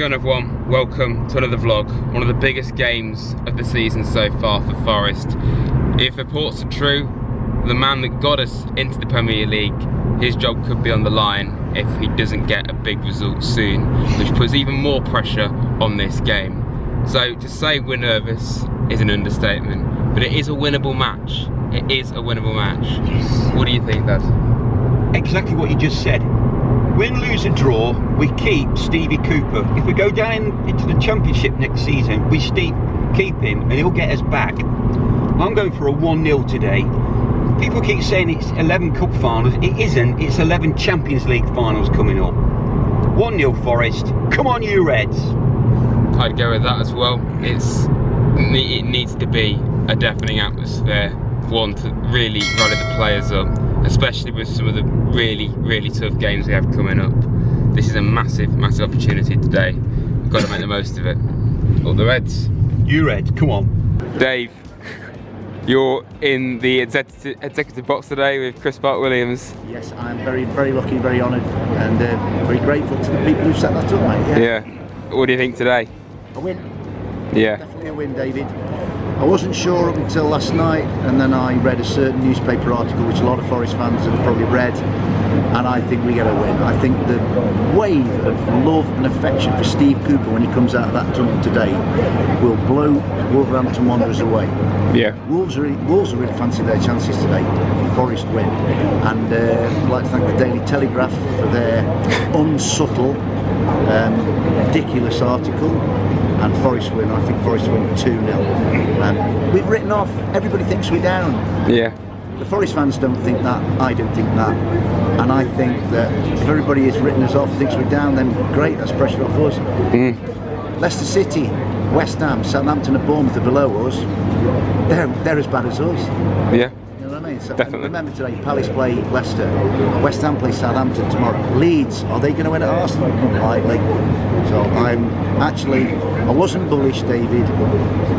champion of one, welcome to another vlog. One of the biggest games of the season so far for Forest. If reports are true, the man that got us into the Premier League, his job could be on the line if he doesn't get a big result soon, which puts even more pressure on this game. So to say we're nervous is an understatement, but it is a winnable match. It is a winnable match. Yes. What do you think, Dad? Exactly what you just said. Win, lose or draw, we keep Stevie Cooper. If we go down into the Championship next season, we keep him and he'll get us back. I'm going for a 1-0 today. People keep saying it's 11 Cup finals. It isn't, it's 11 Champions League finals coming up. 1-0 Forest. Come on you Reds. I'd go with that as well. It needs to be a deafening atmosphere. One to really rally the players up, especially with some of the really tough games we have coming up. This is a massive opportunity today. We've got to make the most of it. Up the Reds. You Reds, come on. Dave, you're in the executive box today with Chris Williams. Yes, I'm very lucky, very honoured, and very grateful to the people who set that up, mate. Yeah. What do you think today? A win. Yeah. Definitely a win, David. I wasn't sure up until last night, and then I read a certain newspaper article which a lot of Forest fans have probably read, and I think we get a win. I think the wave of love and affection for Steve Cooper when he comes out of that tunnel today will blow Wolverhampton Wanderers away. Yeah. Wolves really fancy their chances today. Forest win, and I'd like to thank the Daily Telegraph for their unsubtle, ridiculous article. And Forest win. I think Forest win 2-0. We've written off. Everybody thinks we're down. Yeah. The Forest fans don't think that. I don't think that. And I think that if everybody has written us off, thinks we're down, then great. That's pressure off us. Leicester City, West Ham, Southampton, and Bournemouth are below us. They're as bad as us. Yeah. You know what I mean? So definitely. Remember today, Palace play Leicester, West Ham play Southampton tomorrow. Leeds, are they going to win at Arsenal? Unlikely. So I wasn't bullish, David,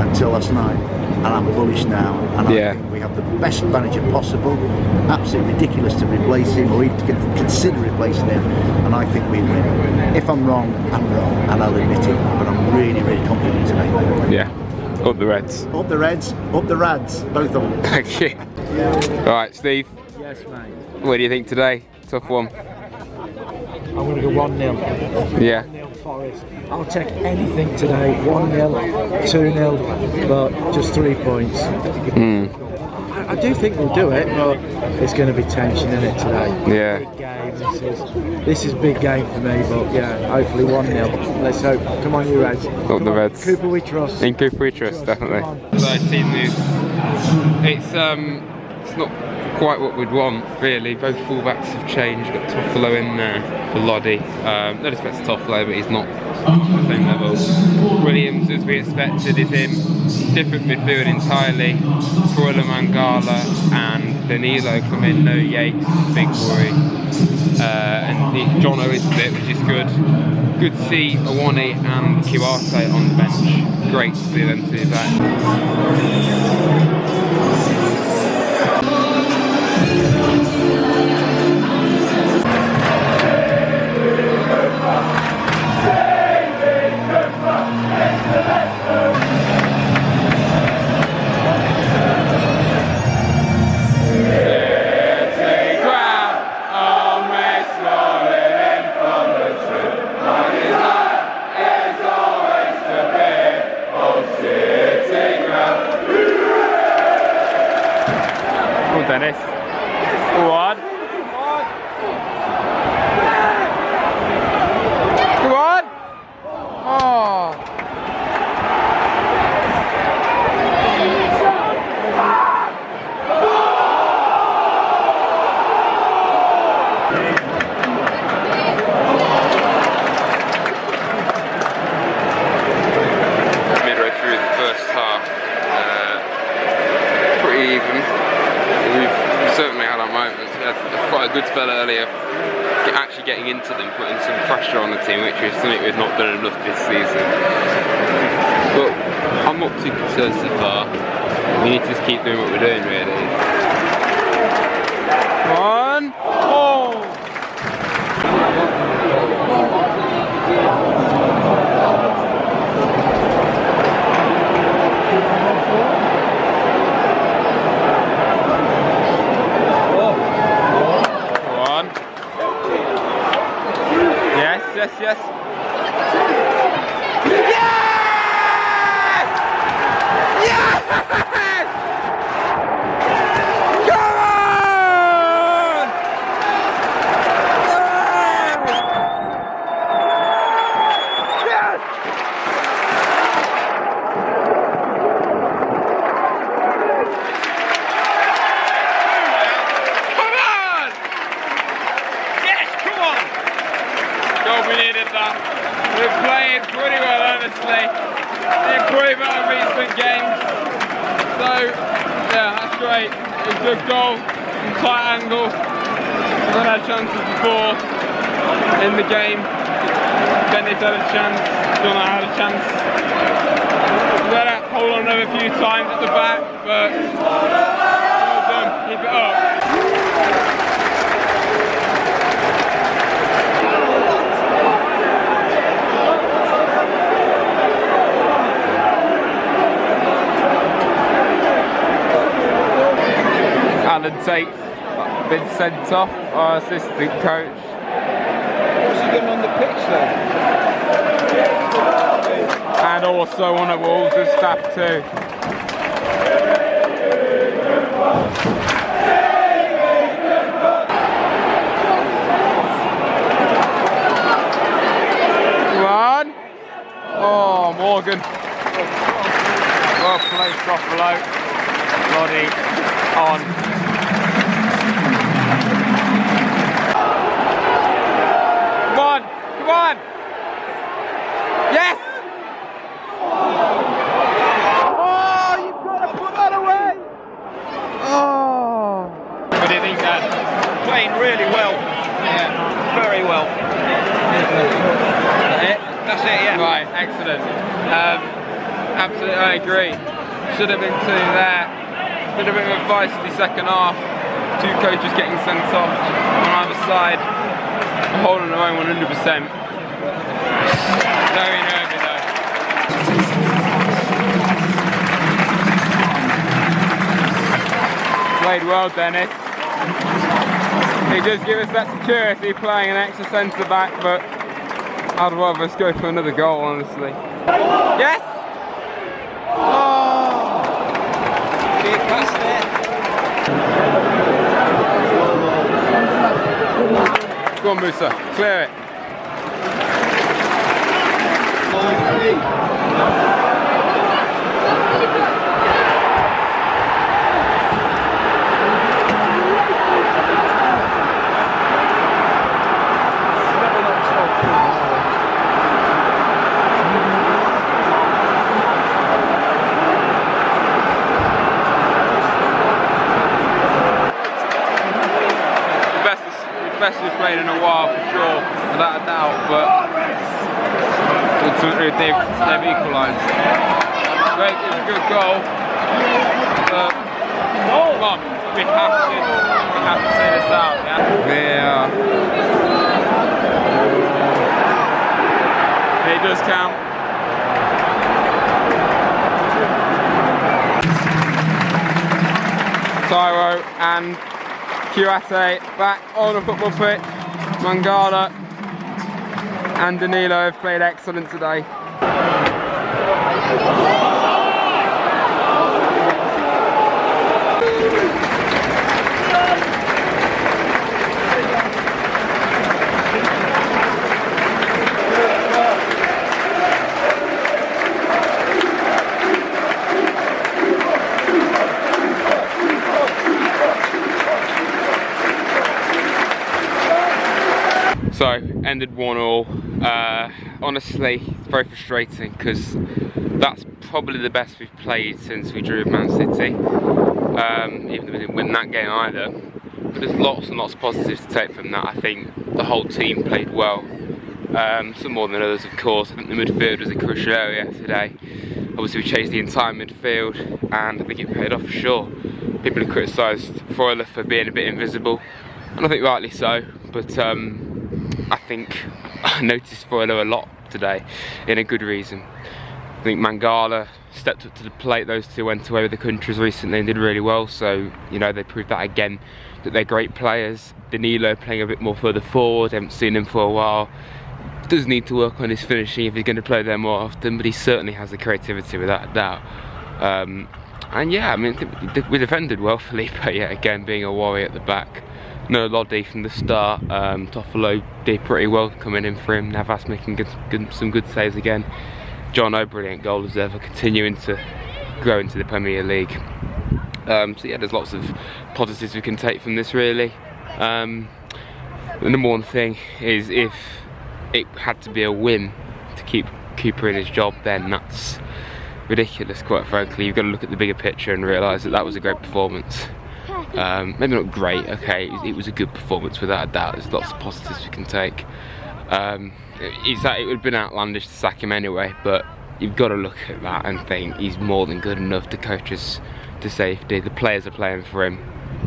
until last night, and I'm bullish now. And I think we have the best manager possible. Absolutely ridiculous to replace him or even to consider replacing him. And I think we win. If I'm wrong, I'm wrong, and I'll admit it. But I'm really confident today. Yeah. Up the Reds. Up the Reds. Up the Rads. Both of them. Thank you. All right, Steve. Yes, mate. What do you think today? Tough one. I'm going to go 1-0. Yeah. 1-0 Forest. I'll take anything today. 1-0, 2-0, but just 3 points. I do think we'll do it, but it's going to be tension in it today. Yeah. Big game. This is big game for me, but yeah, hopefully 1-0. Let's hope. Come on, you Reds. Up the Reds. Cooper we trust. In Cooper we trust, definitely. So team news. It's not quite what we'd want, really. Both fullbacks have changed. Got Toffolo in there for Loddy. No respect to Toffolo, but he's not at the same level. Williams, as we expected, is in. Different midfield entirely. Troyler Mangala and Danilo come in. No Yates, big worry. And Jono is fit, which is good. Good to see Awani and Kiwate on the bench. Great to see them two back. Dennis. One. Come on. Oh. Midway through the first half, pretty even. We've certainly had our moments. We had quite a good spell earlier, actually getting into them, putting some pressure on the team, which is something we've not done enough this season. But I'm not too concerned so far. We need to just keep doing what we're doing, really. One. Oh! Yes! We needed that. We're playing pretty well, honestly. The improvement of recent games. So, yeah, that's great. It was a good goal, tight angle. We've had chances before in the game. Dennis had a chance, Donna had a chance. We had to hold on a few times at the back, but well done, keep it up. Alan Tate's been sent off, our assistant coach. What's he doing on the pitch then? And also on the walls of staff too. One. Oh, Morgan. Well placed off below. Roddy on. Come on! Yes! Oh, you've got to put that away! Oh! What do you think, Dad? Playing really well. Yeah, very well. That's it, yeah. Right, excellent. Absolutely, I agree. Should have been two there. Been a bit of a feisty second half. Two coaches getting sent off on either side. Holding their own 100%. Very nervy though. Played well, Dennis. He does give us that security playing an extra centre back, but I'd rather us go for another goal, honestly. Yes! Oh! Big pass there. Go on, Musa, clear it. Best we've played in a while for sure, without a doubt, but ultimately they've equalised. Great, it was a good goal, but come on, we have to say this out, yeah? It does count. Tyro and Kiwate back on the football pitch. Mangala and Danilo have played excellent today. So, ended 1-1. Honestly, it's very frustrating because that's probably the best we've played since we drew with Man City. Even though we didn't win that game either. But there's lots and lots of positives to take from that. I think the whole team played well. Some more than others, of course. I think the midfield was a crucial area today. Obviously, we chased the entire midfield, and I think it paid off for sure. People have criticised Freuler for being a bit invisible, and I think rightly so. But I think I noticed Freuler a lot today, in a good reason. I think Mangala stepped up to the plate. Those two went away with the countries recently and did really well, so you know, they proved that again, that they're great players. Danilo playing a bit more further forward, haven't seen him for a while. does need to work on his finishing if he's going to play there more often, but he certainly has the creativity without a doubt. And yeah, I mean, we defended well, Felipe, yeah, again being a worry at the back. No Lodi from the start. Toffolo did pretty well coming in for him. Navas making some good saves again. John O, brilliant goal as ever, continuing to grow into the Premier League. So yeah, there's lots of positives we can take from this, really. The number one thing is, if it had to be a win to keep Cooper in his job, then that's ridiculous, quite frankly. You've got to look at the bigger picture and realise that that was a great performance. Maybe not great, okay, it was a good performance without a doubt. There's lots of positives we can take. It would have been outlandish to sack him anyway, but you've got to look at that and think he's more than good enough to coach us to safety. The players are playing for him.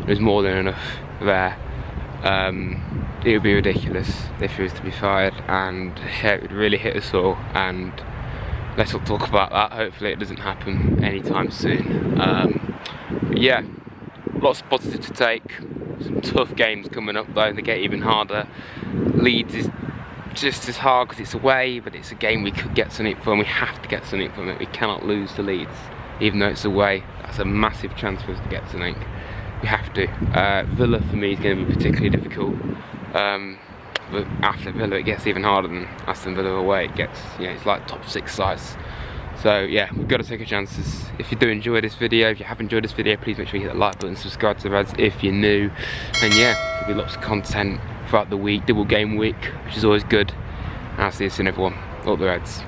There's more than enough there. It would be ridiculous if he was to be fired, and yeah, it would really hit us all, and let's not talk about that. Hopefully it doesn't happen anytime soon. Yeah, lots of positives to take. Some tough games coming up though, they get even harder. Leeds is just as hard because it's away, but it's a game we could get something from. We have to get something from it. We cannot lose to Leeds, even though it's away. That's a massive chance for us to get something. We have to. Villa for me is going to be particularly difficult. But after Villa it gets even harder than Aston Villa away. It gets, you know, it's like top 6 size. So yeah, we've got to take our chances. If you do enjoy this video, if you have enjoyed this video, please make sure you hit the like button, subscribe to Rads if you're new. And yeah, there'll be lots of content throughout the week, double game week, which is always good. And I'll see you soon everyone. Up the Rads.